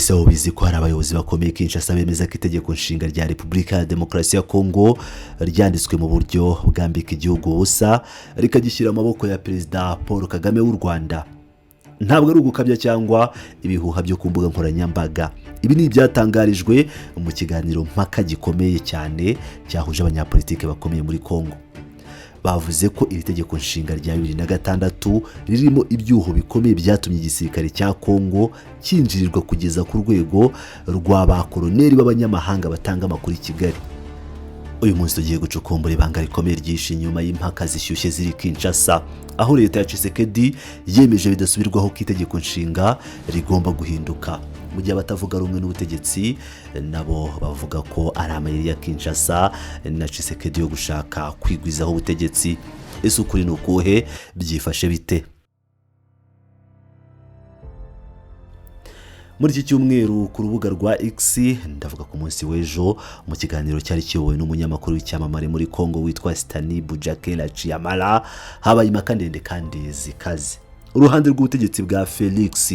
ese wowe ubizi ko hari abayobozi bakomeye Kinshasa bemeza ko itegeko nshinga rya Repubulika ya Demokarasi ya Kongo ryanditswe mu buryo bwambika igihugu ubusa rikagishyira amaboko ya Perezida Paul Kagame w'u Rwanda? Ntabwo ari ugukabya cyangwa ibihuha byo ku mbuga nkoranyambaga. Ibi ni ibyatangarijwe mu kiganiro mpaka gikomeye cyane cyahuje abanyapolitike bakomeye muri Kongo. Bavuze ko iri tegeko nshinga rya 2006 ririmo ibyuho bikomeye byatumye igisirikare cya Kongo cyinjirirwa kugeza ku rwego rw'abakoloneli b'abanyamahanga batanga amakuru i Kigali. Uyu munsi tugiye gucukumbura ibanga rikomeye ryishe inyuma y'impaka zishyushye ziri Kinshasa, aho leta ya Tshisekedi yemeje bidasubirwaho ko itegeko nshinga rigomba guhinduka, mu gihe abatavuga rumwe n'ubutegetsi nabo bavuga ko ari amayeri ya Kinshasa na Tshisekedi yo gushaka kwigwizaho ubutegetsi. Ese ukuri ni ukuhe? Byifashe bite? Muri iki cyumweru ku rubuga rwa X, ndavuga ku munsi w'ejo, mu kiganiro cyari kiyobowe n'umunyamakuru w'icyamamare muri Kongo witwa Stani Bujakela Chiamala, habaye impaka ndende kandi zikaze. Uruhande rw'ubutegetsi bwa Felix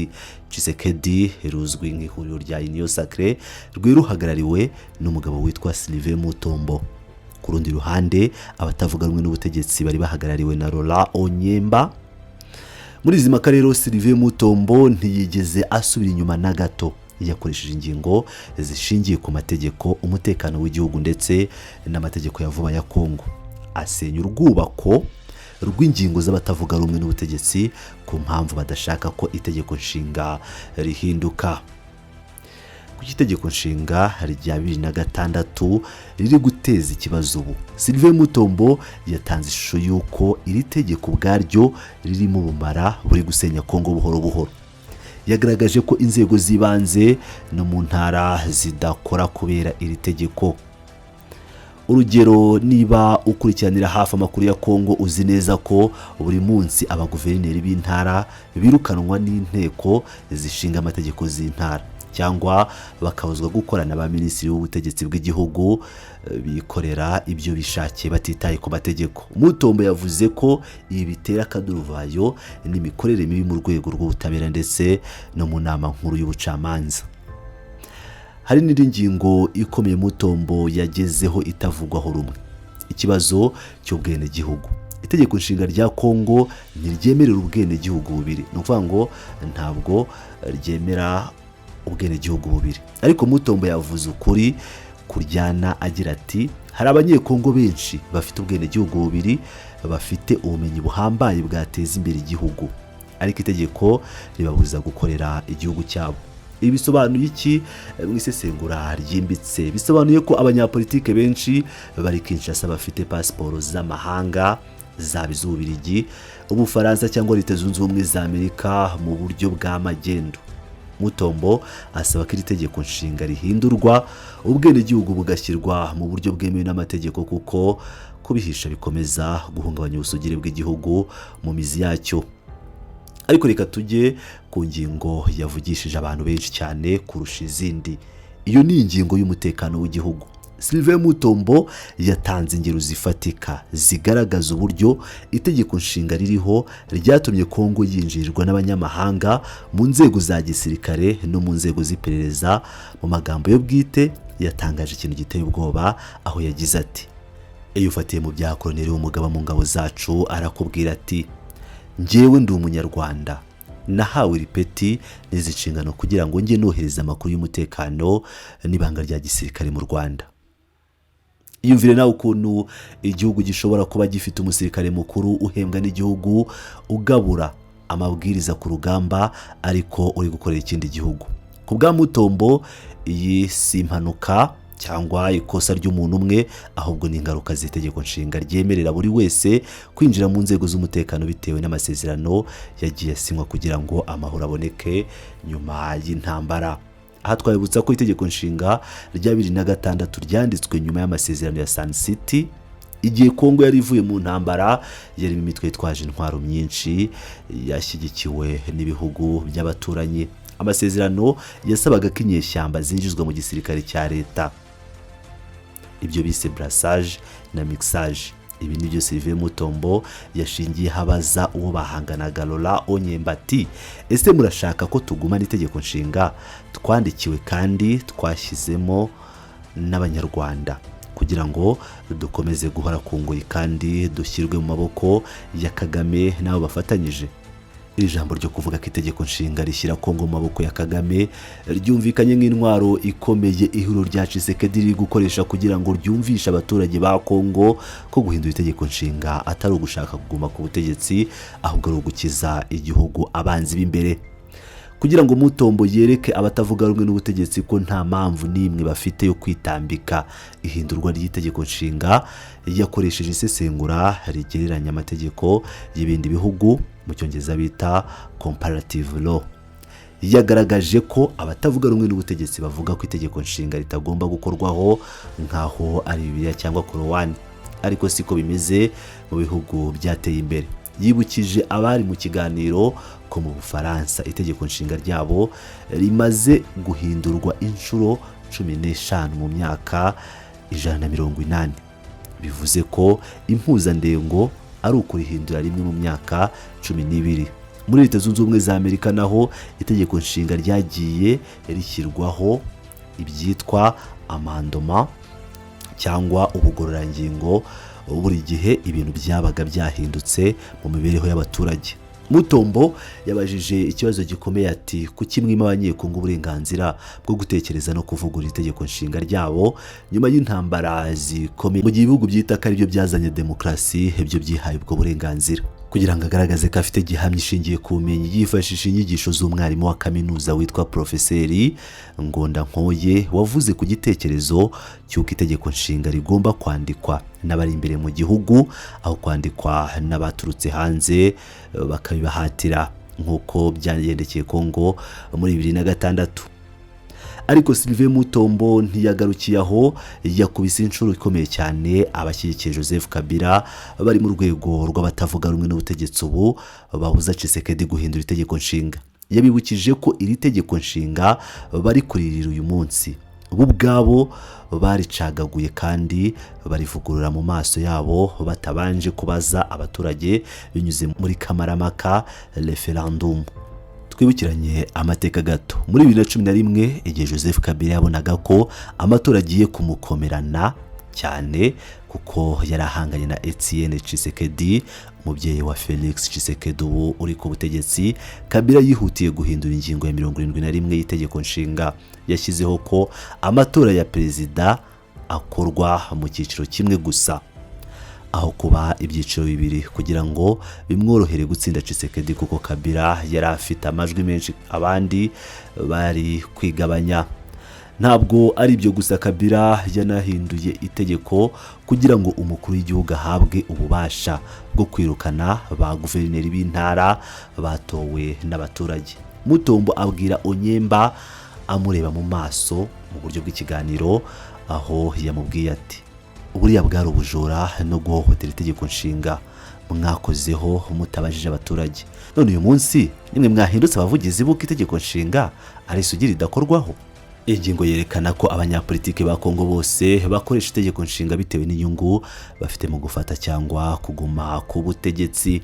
Tshisekedi ruzwi nk'ihuriro rya Union Sacrée rwiruhagarariwe n'umugabo witwa Sylvain Mutombo. Ku rundi ruhande abatavuga rumwe n'ubutegetsi bari bahagarariwe na Laurent Onyemba. Muri izi mpaka rero Sylvain Mutombo ntiyigeze asubira inyuma na gato, yakoresheje ingingo zishingiye ku mategeko, umutekano w'igihugu ndetse n'amategeko ya vuba ya Kongo, asenya urwubako rw'ingingo z'abatavuga rumwe n'ubutegetsi ku mpamvu badashaka ko itegeko nshinga rihinduka. Ku itegeko nshinga rya 2006 riri guteza ikibazo ubu, Sylvain Mutombo yatanze ishusho y'uko iri tegeko ubwaryo ririmo ubumara buri gusenya Kongo buhoro buhoro. Yagaragaje ko inzego z'ibanze no mu ntara zidakora kubera iri tegeko. Urugero, niba ukurikiranira hafi amakuru ya Kongo uzi neza ko buri munsi abaguverineri b'intara birukanwa n'inteko zishinga amategeko z'intara, cyangwa bakabuzwa gukorana ba minisitiri w'ubutegetsi bw'igihugu bikorera ibyo bishakiye batitaye ku mategeko. Mutombo yavuze ko ibi bitera akaduruvayo n'imikorere mibi mu rwego rw'ubutabera ndetse no mu nama nkuru y'ubucamanza. Hari n'indi ngingo ikomeye Mutombo yagezeho itavugwaho rumwe, ikibazo cy'ubwenegihugu. Itegeko nshinga rya Kongo ntiryemerera ubwenegihugu bubiri, ni ukuvuga ngo ntabwo ryemera ubwenegihugu bubiri. Ariko Mutombo yavuze ukuri kuryana agira ati, hari abanyekongo benshi bafite ubwenegihugu bubiri, bafite ubumenyi buhambaye bwateza imbere igihugu, ariko itegeko ribabuza gukorera igihugu cyabo. Ibi bisobanuye iki? Mu isesengura ryimbitse bisobanuye ko abanyapolitike benshi bari Kinshasa bafite pasiporo z'amahanga, zaba iz'Ububiligi, Ubufaransa cyangwa Leta Zunze Ubumwe za Amerika mu buryo bwa magendu. Mutombo asaba ko iri tegeko nshinga rihindurwa, ubwenegihugu bugashyirwa mu buryo bwemewe n'amategeko, kuko kubihisha bikomeza guhungabanya ubusugire bw'igihugu mu mizi yacyo. Ariko reka tujye ku ngingo yavugishije abantu benshi cyane kurusha izindi. Iyo ni ingingo y'umutekano w'igihugu. Sylvain Mutombo yatanze ingero zifatika zigaragaza uburyo itegeko nshinga ririho ryatumye Kongo yinjirirwa n'abanyamahanga mu nzego za gisirikare no mu nzego z'iperereza. Mu magambo yo bwite yatangaje ikintu giteye ubwoba, aho yagize ati, iyo ufatiye mu bya koloneli w'umugaba mu ngabo zacu arakubwira ati, njyewe ndi umunyarwanda, nahawe ripeti n'izicingano kugira ngo njye nohereza amakuru y'umutekano n'ibanga rya gisirikare mu Rwanda. Iyumvire nawe ukuntu igihugu gishobora kuba gifite umusirikare mukuru uhembwa n'igihugu, ugabura amabwiriza ku rugamba, ariko uri gukorera ikindi gihugu. Ku bwa Mutombo, iyi si impanuka cyangwa ikosa ry'umuntu umwe, ahubwo ni ingaruka z'itegeko nshinga ryemerera buri wese kwinjira mu nzego z'umutekano bitewe n'amasezerano yagiye asinywa kugira ngo amahoro aboneke nyuma y'intambara. Aha twabibutsa ko itegeko nshinga rya 2006 ryanditswe nyuma y'amasezerano ya Sun City, igihe Kongo yari ivuye mu ntambara yarimo imitwe yitwaje intwaro myinshi yashyigikiwe n'ibihugu by'abaturanyi. Amasezerano yasabaga ko inyeshyamba zinjizwa mu gisirikare cya leta, ibyo bise brassage na mixage. Ibi nibyo Sylvain Mutombo yashingiye habaza uwo bahanganaga Laurent Onyemba ati ese murashaka ko tugumana itegeko nshinga twandikiwe kandi twashyizemo n'abanyarwanda kugira ngo dukomeze guhora ku ngoyi kandi dushyirwe mu maboko ya Kagame n'abo bafatanyije? Iri jambo ryo kuvuga ko itegeko nshinga rishyira Kongo mu maboko ya Kagame ryumvikanye nk'intwaro ikomeye ihuriro rya Tshisekedi riri gukoresha kugira ngo ryumvishe abaturage ba Kongo ko guhindura itegeko nshinga atari ugushaka kuguma ku butegetsi ahubwo ari ugukiza igihugu abanzi b'imbere. Kugira ngo Mutombo yereke abatavuga rumwe n'ubutegetsi ko nta mpamvu n'imwe bafite yo kwitambika ihindurwa ry'itegeko nshinga, yakoresheje isesengura rigereranya amategeko y'ibindi bihugu, mu cyongereza bita comparative law. Yagaragaje ko abatavuga rumwe n'ubutegetsi bavuga ko itegeko nshinga ritagomba gukorwaho nkaho ari Bibiliya cyangwa Korowani, ariko siko bimeze mu bihugu byateye imbere. Yibukije abari mu kiganiro ko mu Bufaransa itegeko nshinga ryabo rimaze guhindurwa inshuro 15 mu myaka 180, bivuze ko impuzandengo ari ukurihindura rimwe mu myaka 12. Muri Leta Zunze Ubumwe za Amerika naho itegeko nshinga ryagiye rishyirwaho ibyitwa amandoma cyangwa ubugororangingo buri gihe ibintu byabaga byahindutse mu mibereho y'abaturage. Mutombo yabajije ikibazo gikomeye ati kuki mwima abanyekongo uburenganzira bwo gutekereza no kuvugurura itegeko nshinga ryabo nyuma y'intambara zikomeye mu gihe ibihugu byita ko aribyo byazanye demokarasi ibyo byihaye ubwo burenganzira. Kugira ngo agaragaze ko afite gihamya ishingiye ku bumenyi, yifashisha inyigisho z'umwarimu wa kaminuza witwa Profeseri Ngondankoye wavuze ku gitekerezo cy'uko itegeko nshinga rigomba kwandikwa n'abari imbere mu gihugu aho kwandikwa n'abaturutse hanze bakabibahatira nk'uko byagendekeye Kongo muri 2006. Ariko Sylvain Mutombo ntiyagarukiye aho, yakubise inshuro ikomeye cyane abashyigikiye Joseph Kabila bari mu rwego rw'abatavuga rumwe n'ubutegetsi ubu babuza Tshisekedi guhindura itegeko nshinga. Yabibukije ko iri tegeko nshinga bari kuririra uyu munsi bo ubwabo baricagaguye kandi barivugurura mu maso yabo batabanje kubaza abaturage binyuze muri kamaramaka referendum. Twibukiranye amateka gato muri 2011 igihe Joseph Kabila yabonaga ko amatora agiye kumukomerana cyane kuko yarahanganye na Etienne Tshisekedi, umubyeyi wa Felix Tshisekedi ubu uri ku butegetsi. Kabila yihutiye guhindura ingingo ya 71 y'itegeko nshinga yashyizeho ko amatora ya perezida akorwa mu cyiciro kimwe gusa aho kuba ibyiciro bibiri kugira ngo bimworohere gutsinda Tshisekedi kuko Kabila yari afite amajwi menshi abandi bari kwigabanya. Ntabwo ari ibyo gusa, Kabila yanahinduye itegeko kugira ngo umukuru w'igihugu ahabwe ububasha bwo kwirukana ba guverineri b'intara batowe n'abaturage. Mutombo abwira Onyemba amureba mu maso mu buryo bw'ikiganiro aho yamubwiye ati uburiya bwari ubujura no guhohotera itegeko nshinga mwakozeho mutabajije abaturage, none uyu munsi nimwe mwahindutse abavugizi b'uko itegeko nshinga ari isugi ridakorwaho. Ingingo yerekana ko abanyapolitike ba Kongo bose bakoresha itegeko nshinga bitewe n'inyungu bafite mu gufata cyangwa kuguma ku butegetsi.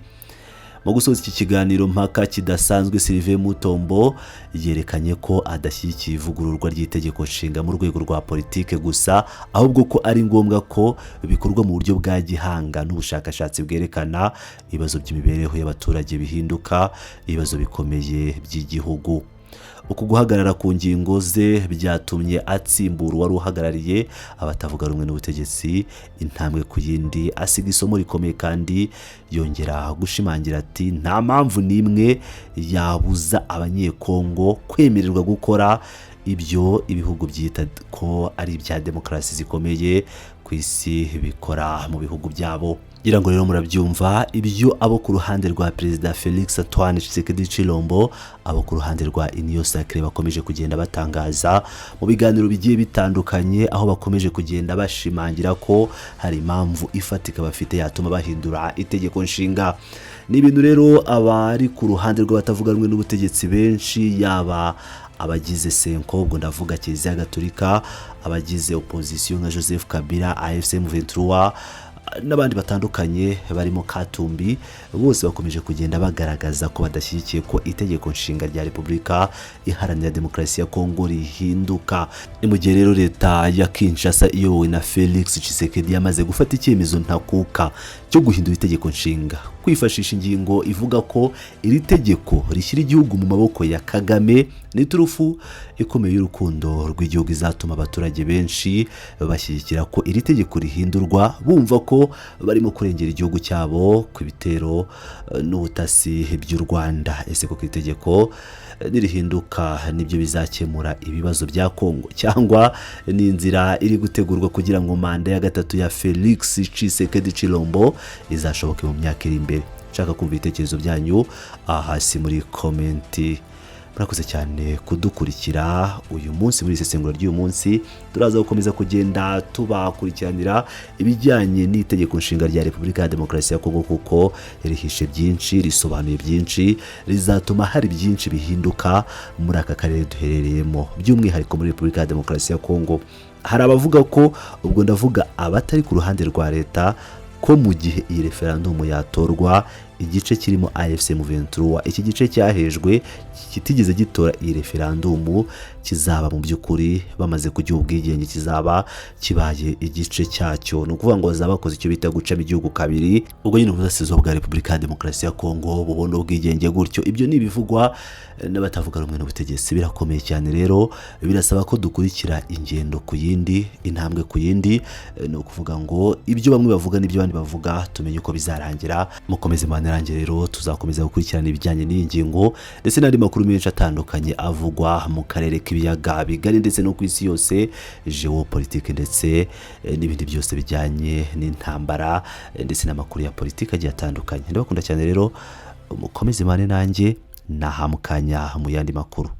Mu gusoza iki kiganiro mpaka kidasanzwe, Sylvain Mutombo yerekanye ko adashyigikiye ivugururwa ry'itegeko nshinga mu rwego rwa politike gusa, ahubwo ko ari ngombwa ko bikorwa mu buryo bwa gihanga n'ubushakashatsi bwerekana ibibazo by'imibereho y'abaturage bihinduka ibibazo bikomeye by'igihugu. Uku guhagarara ku ngingo ze byatumye atsimbura wari uhagarariye abatavuga rumwe n'ubutegetsi intambwe ku yindi, asiga isomo rikomeye kandi yongera gushimangira ati nta mpamvu n'imwe yabuza abanyekongo kwemererwa gukora ibyo ibihugu byita ko ari ibya demokarasi zikomeye ku isi bikora mu bihugu byabo. Ngira ngo rero murabyumva ibyo abo ku ruhande rwa Perezida Felix Antoine Tshisekedi Tshilombo, abo ku ruhande rwa Union Sacrée bakomeje kugenda batangaza mu biganiro bigiye bitandukanye, aho bakomeje kugenda bashimangira ko hari impamvu ifatika bafite yatuma bahindura itegeko nshinga. Ni ibintu rero abari ku ruhande rw'abatavuga rumwe n'ubutegetsi benshi, yaba abagize Senko, ubwo ndavuga Kiliziya Gatolika, abagize opposition nka Joseph Kabila, AFC M23, n'abandi batandukanye barimo Katumbi bose bakomeje kugenda bagaragaza ko badashyigikiye ko itegeko nshinga rya Repubulika Iharanira Demokarasi ya Kongo rihinduka. Ni mu gihe rero leta ya Kinshasa iyobowe na Felix Tshisekedi yamaze gufata icyemezo ntakuka cyo guhindura itegeko nshinga, kwifashisha ingingo ivuga ko iri tegeko rishyira igihugu mu maboko ya Kagame n'iturufu ikomeye y'urukundo rw'igihugu izatuma abaturage benshi bashyigikira ko iri tegeko rihindurwa, bumva ko barimo kurengera igihugu cyabo ku bitero n'ubutasi by'u Rwanda. Ese ko itegeko nirihinduka nibyo bizakemura ibibazo bya Kongo, cyangwa ni inzira iri gutegurwa kugira ngo manda ya gatatu ya Felix Tshisekedi Chilombo izashoboke mu myaka iri imbere? Nshaka kumva ibitekerezo byanyu hasi muri komenti. Murakoze cyane kudukurikira uyu munsi muri isesengura ry'uyu munsi. Turaza gukomeza kugenda tubakurikiranira ibijyanye n'itegeko nshinga rya Repubulika ya Demokarasi ya Kongo, kuko rihishe byinshi, risobanuye byinshi, rizatuma hari byinshi bihinduka muri aka karere duherereyemo, by'umwihariko muri Repubulika ya Demokarasi ya Kongo. Hari abavuga ko, ubwo ndavuga abatari ku ruhande rwa leta, ko mu gihe iyi referendum yatorwa igice kirimo AFC M23, iki gice cyahejwe kitigeze gitora iyi referendum, kizaba mu by'ukuri bamaze kugira ubwigenge, kizaba kibaye igice cyacyo. Ni ukuvuga ngo bazaba bakoze icyo bita gucamo igihugu kabiri, ubwo nyine ubudasizo bwa Repubulika ya Demokarasi ya Kongo bubona ubwigenge gutyo. Ibyo ni ibivugwa n'abatavuga rumwe n'ubutegetsi. Birakomeye cyane rero, birasaba ko dukurikira ingendo ku yindi, intambwe ku yindi. Ni ukuvuga ngo ibyo bamwe bavuga n'ibyo abandi bavuga tumenye uko bizarangira. Mukomeze manerange rero, tuzakomeza gukurikirana ibijyanye n'iyi ngingo ndetse n'andi makuru menshi atandukanye avugwa mu karere k'ibiyaga bigari ndetse no ku isi yose, geopolitike ndetse n'ibindi byose bijyanye n'intambara ndetse n'amakuru ya politiki agiye atandukanye. Ndabakunda cyane rero, mukomeze mane nanjye nahamukanya mu yandi makuru.